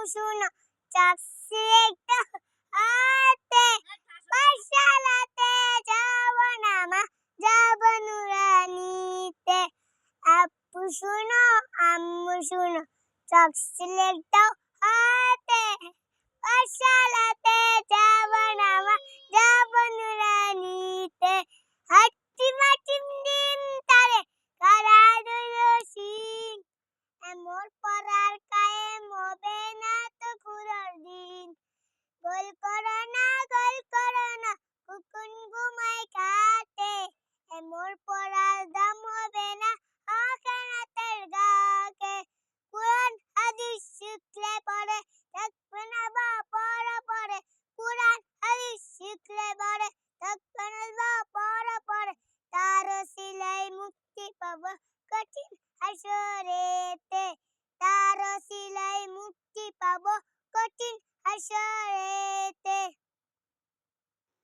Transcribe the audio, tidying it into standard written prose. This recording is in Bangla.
শুনো চকলেট হাতে পাঠশালাতে যাব না মা যাব নুরানিতে আপু শুনো আম্মু শুনো চকলেট দাও হাতে পাঠশালাতে যাব না মা যাব নুরানিতে হাট্টিমা টিমডিম তারে কারা দুলো সিং মোর পরার